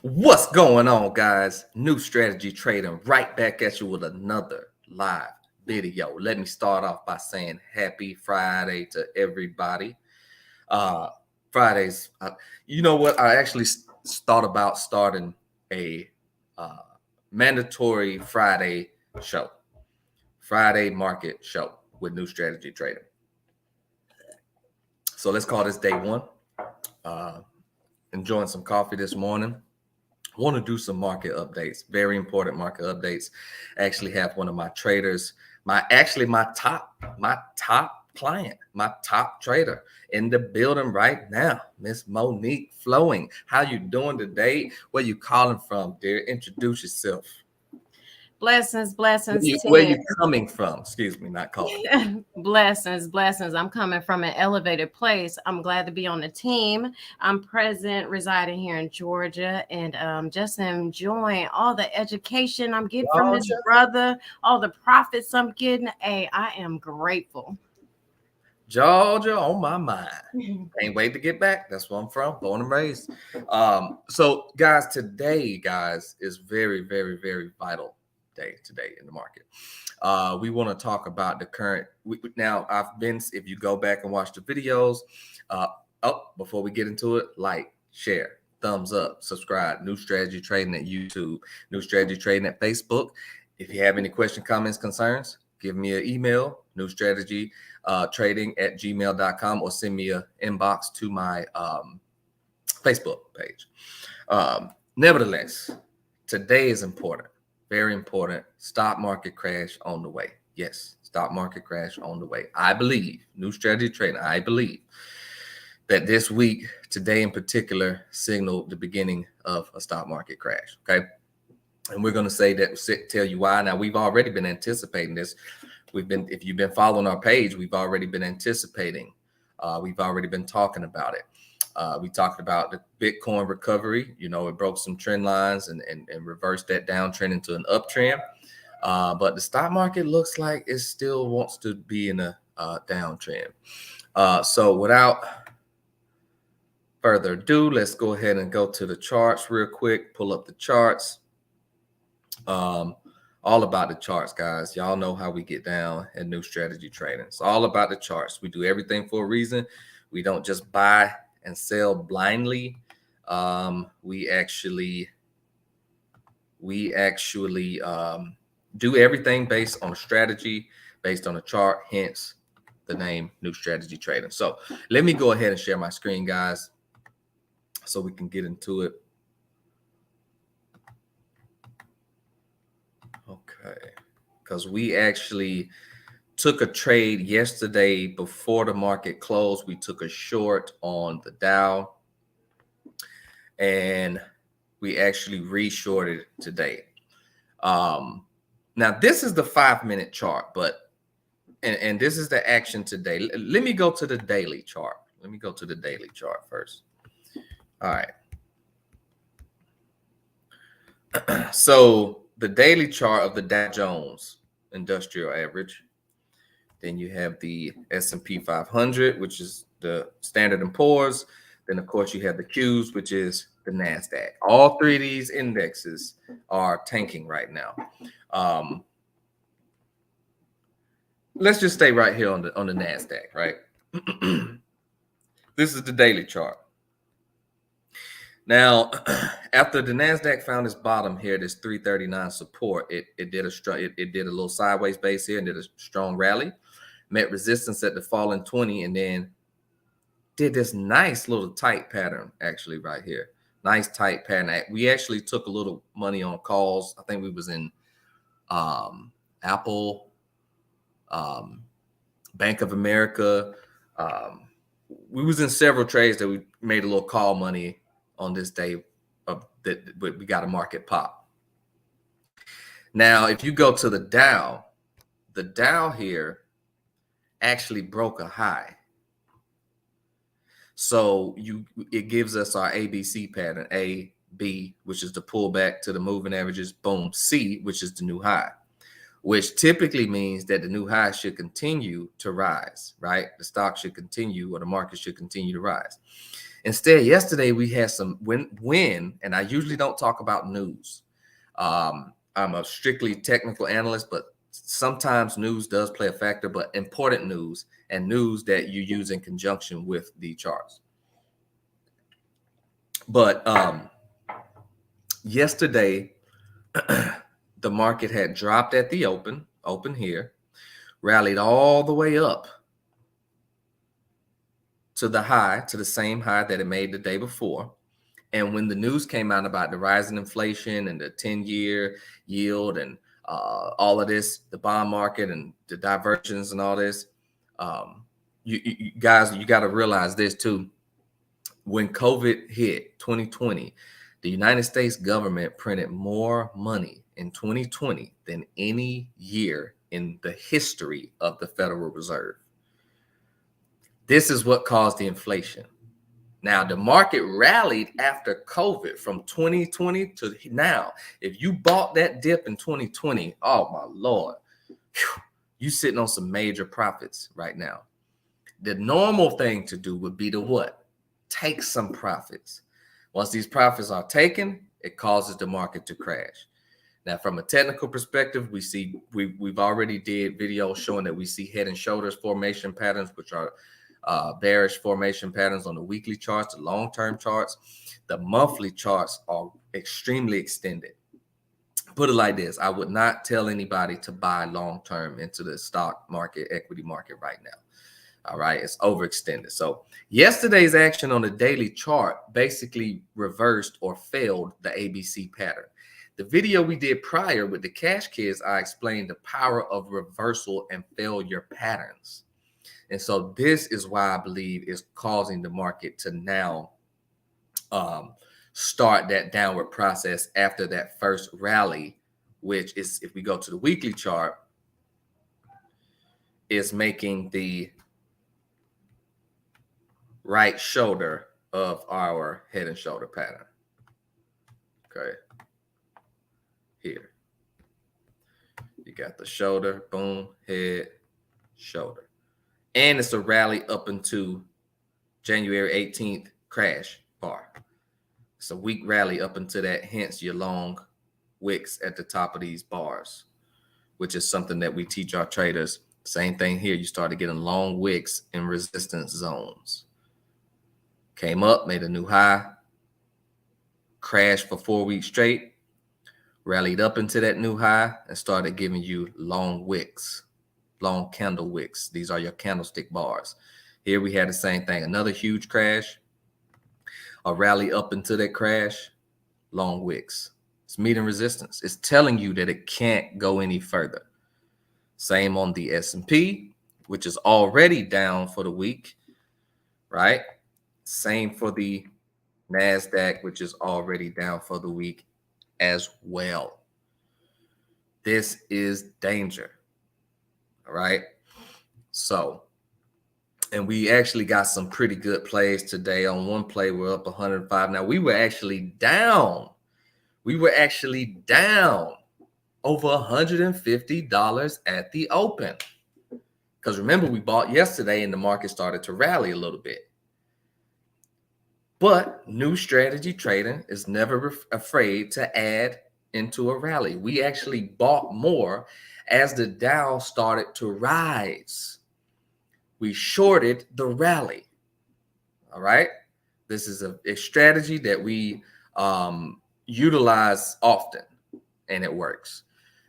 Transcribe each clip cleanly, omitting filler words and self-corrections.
What's going on, guys? New strategy trading right back at you with another live video. Let me start off by saying happy Friday to everybody. Uh Fridays, you know what? I actually thought about starting a uh, mandatory Friday market show with new strategy trading. So let's call this day one. Uh, Enjoying some coffee this morning. Want to do some market updates, very important market updates. Actually have one of my traders, my top client, my top trader in the building right now, Miss Monique Flowing. How you doing today? Where you calling from, dear? Introduce yourself. Blessings, Where blessings, you, where team. you coming from? Excuse me, not calling. Blessings, blessings. I'm coming from an elevated place. I'm glad to be on the team. I'm present, residing here in Georgia, and just enjoying all the education I'm getting from this Georgia. brother, all the profits I'm getting. Hey, I am grateful. Georgia on my mind. Can't wait to get back. That's where I'm from, born and raised. So guys, today, guys, is very, very, very vital day today in the market. We want to talk about the current. Now, if you go back and watch the videos, uh, before we get into it, like, share, thumbs up, subscribe. New Strategy Trading at YouTube, New Strategy Trading at Facebook. If you have any questions, comments, concerns, give me an email, New Strategy Trading at gmail.com, or send me an inbox to my Facebook page. Nevertheless, today is important, very important. Stock market crash on the way. Yes, stock market crash on the way. I believe, New Strategy Trading, I believe that this week, today in particular, signaled the beginning of a stock market crash. Okay. And we're going to tell you why. Now, we've already been anticipating this. If you've been following our page, we've already been anticipating. We've already been talking about it. We talked about the Bitcoin recovery. You know, it broke some trend lines and reversed that downtrend into an uptrend. But the stock market looks like it still wants to be in a downtrend. So without further ado, let's go ahead and go to the charts real quick. Pull up the charts. All about the charts, guys. Y'all know how we get down at New Strategy Trading. It's all about the charts. We do everything for a reason. We don't just buy and sell blindly. We actually do everything based on a strategy, based on a chart, hence the name New Strategy Trading. So let me go ahead and share my screen, guys, so we can get into it. Okay, because we actually took a trade yesterday before the market closed. We took a short on the Dow, and we actually reshorted today. Now this is the 5-minute chart, but and this is the action today. Let me go to the daily chart. Let me go to the daily chart first. All right. So the daily chart of the Dow Jones Industrial Average. Then you have the S&P 500, which is the Standard & Poor's. Then, of course, you have the Qs, which is the NASDAQ. All three of these indexes are tanking right now. Let's just stay right here on the NASDAQ, right? This is the daily chart. Now, after the NASDAQ found its bottom here, this 339 support, it did a little sideways base here and did a strong rally. Met resistance at the falling 20, and then did this nice little tight pattern actually right here. Nice tight pattern. We actually took a little money on calls. I think we was in Apple, Bank of America. We was in several trades that we made a little call money on this day that we got a market pop. Now, if you go to the Dow here actually broke a high. So it gives us our ABC pattern, A, B, which is the pullback to the moving averages, boom, C, which is the new high. which typically means that the new high should continue to rise, right? The stock should continue, or the market should continue to rise. Instead, yesterday we had some win, and I usually don't talk about news. I'm a strictly technical analyst, but sometimes news does play a factor, but important news and news that you use in conjunction with the charts. But yesterday, the market had dropped at the open here, rallied all the way up to the high, to the same high that it made the day before. And when the news came out about the rising inflation and the 10-year yield and all of this, the bond market and the divergence and all this, you guys, you got to realize this too. When COVID hit 2020, the United States government printed more money in 2020 than any year in the history of the Federal Reserve. This is what caused the inflation. Now, the market rallied after COVID from 2020 to now. If you bought that dip in 2020, oh my Lord, you sitting on some major profits right now. The normal thing to do would be to what? Take some profits. Once these profits are taken, it causes the market to crash. Now, from a technical perspective, we've already did videos showing that we see head and shoulders formation patterns, which are bearish formation patterns on the weekly charts, the long-term charts. The monthly charts are extremely extended. Put it like this: I would not tell anybody to buy long-term into the stock market, equity market right now. All right, it's overextended. So yesterday's action on the daily chart basically reversed or failed the ABC pattern. The video we did prior with the Cash Kids, I explained the power of reversal and failure patterns. And so this is why I believe is causing the market to now start that downward process after that first rally, which is, if we go to the weekly chart, is making the right shoulder of our head and shoulder pattern. Okay. Here. You got the shoulder, boom, head, shoulder. And it's a rally up into January 18th crash bar. It's a weak rally up into that, hence your long wicks at the top of these bars, which is something that we teach our traders. Same thing here. You started getting long wicks in resistance zones. Came up, made a new high, crashed for 4 weeks straight, rallied up into that new high, and started giving you long wicks, long candle wicks. These are your candlestick bars. Here we had the same thing. Another huge crash, a rally up into that crash, long wicks. It's meeting resistance. It's telling you that it can't go any further. Same on the S&P, which is already down for the week, right? Same for the NASDAQ, which is already down for the week as well. This is danger. All right. So, and we actually got some pretty good plays today. On one play, we're up 105. Now, we were actually down. Over $150 at the open. Because remember, we bought yesterday and the market started to rally a little bit. But new strategy trading is never afraid to add into a rally. We actually bought more as the Dow started to rise. We shorted the rally. All right. This is a strategy that we utilize often, and it works.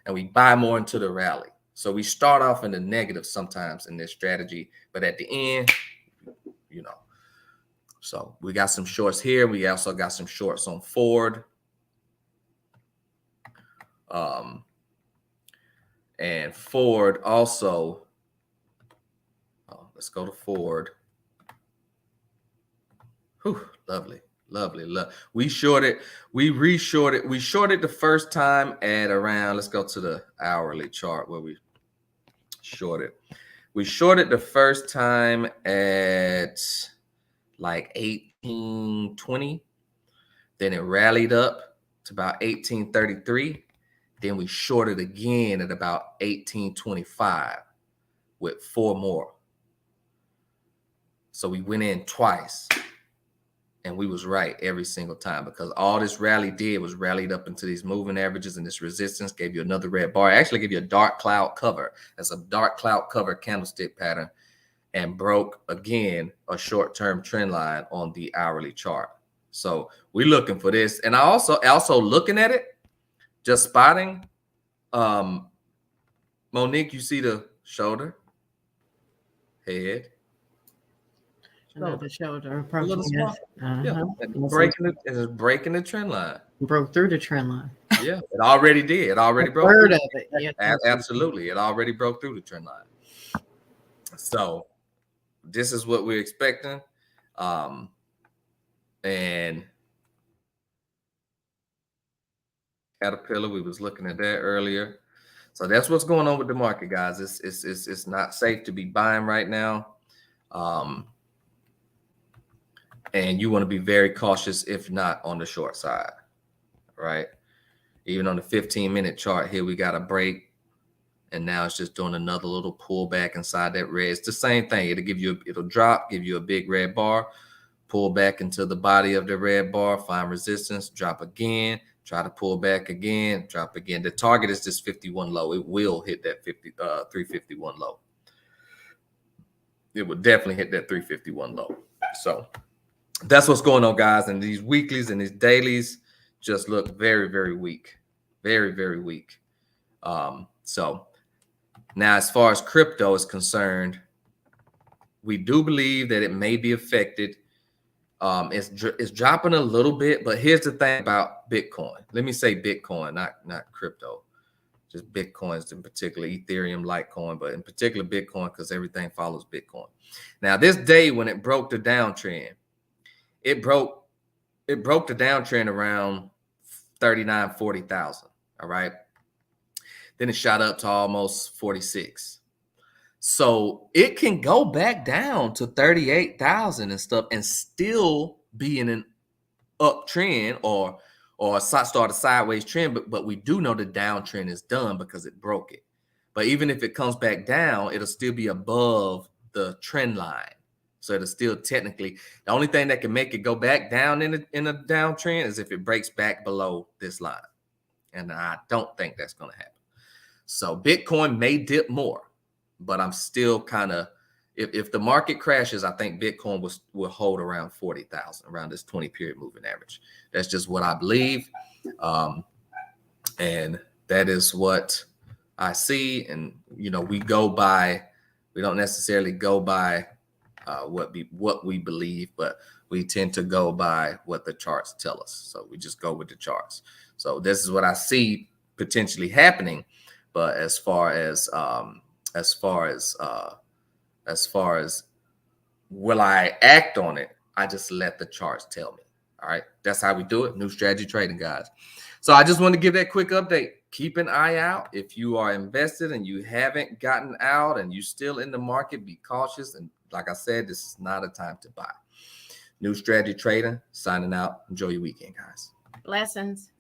And we buy more into the rally. So we start off in the negative sometimes in this strategy, but at the end, you know. So we got some shorts here. We also got some shorts on Ford. And Ford also, let's go to Ford. Whew, lovely. We shorted the first time at around, let's go to the hourly chart where we shorted. We shorted the first time at like 1820. Then it rallied up to about 1833. Then we shorted again at about 18.25 with 4 more. So we went in twice, and we was right every single time, because all this rally did was rallied up into these moving averages, and this resistance gave you another red bar. It actually gave you a dark cloud cover. That's a dark cloud cover candlestick pattern, and broke again a short-term trend line on the hourly chart. So we're looking for this. And I also looking at it, just spotting. Monique, you see the shoulder, head, Another shoulder. a little small. Yeah, it's breaking the trend line. Broke through the trend line. Yeah, it already did. It already broke. Third of it. Yeah, absolutely. It already broke through the trend line. So this is what we're expecting. And Caterpillar, we was looking at that earlier. So that's what's going on with the market, guys. It's not safe to be buying right now. And you want to be very cautious, if not on the short side, right? Even on the 15-minute chart here, we got a break, and now it's just doing another little pullback inside that red. It's the same thing. It'll drop, give you a big red bar, pull back into the body of the red bar, find resistance, drop again, try to pull back again, drop again. The target is this 51 low. It will hit that 351 low. It will definitely hit that 351 low. So that's what's going on, guys. And these weeklies and these dailies just look very, very weak. Very, very weak. So now, as far as crypto is concerned, we do believe that it may be affected. It's dropping a little bit, but here's the thing about Bitcoin. Let me say Bitcoin, not crypto. Just Bitcoins in particular, Ethereum, Litecoin, but in particular Bitcoin, because everything follows Bitcoin. Now, this day when it broke the downtrend, it broke the downtrend around 39,000, 40,000. All right. Then it shot up to almost 46. So it can go back down to 38,000 and stuff and still be in an uptrend or start a sideways trend. But we do know the downtrend is done because it broke it. But even if it comes back down, it'll still be above the trend line. So it'll still technically, the only thing that can make it go back down in a downtrend is if it breaks back below this line. And I don't think that's going to happen. So Bitcoin may dip more, but I'm still kind of, if the market crashes, I think Bitcoin will hold around 40,000, around this 20-period moving average. That's just what I believe. And that is what I see. And, we don't necessarily go by what we believe, but we tend to go by what the charts tell us. So we just go with the charts. So this is what I see potentially happening. But as far as will I act on it, I just let the charts tell me. All right, that's how we do it. New strategy trading, guys. So I just want to give that quick update. Keep an eye out. If you are invested and you haven't gotten out and you're still in the market, be cautious. And like I said, this is not a time to buy. New strategy trading, signing out. Enjoy your weekend, guys. Blessings.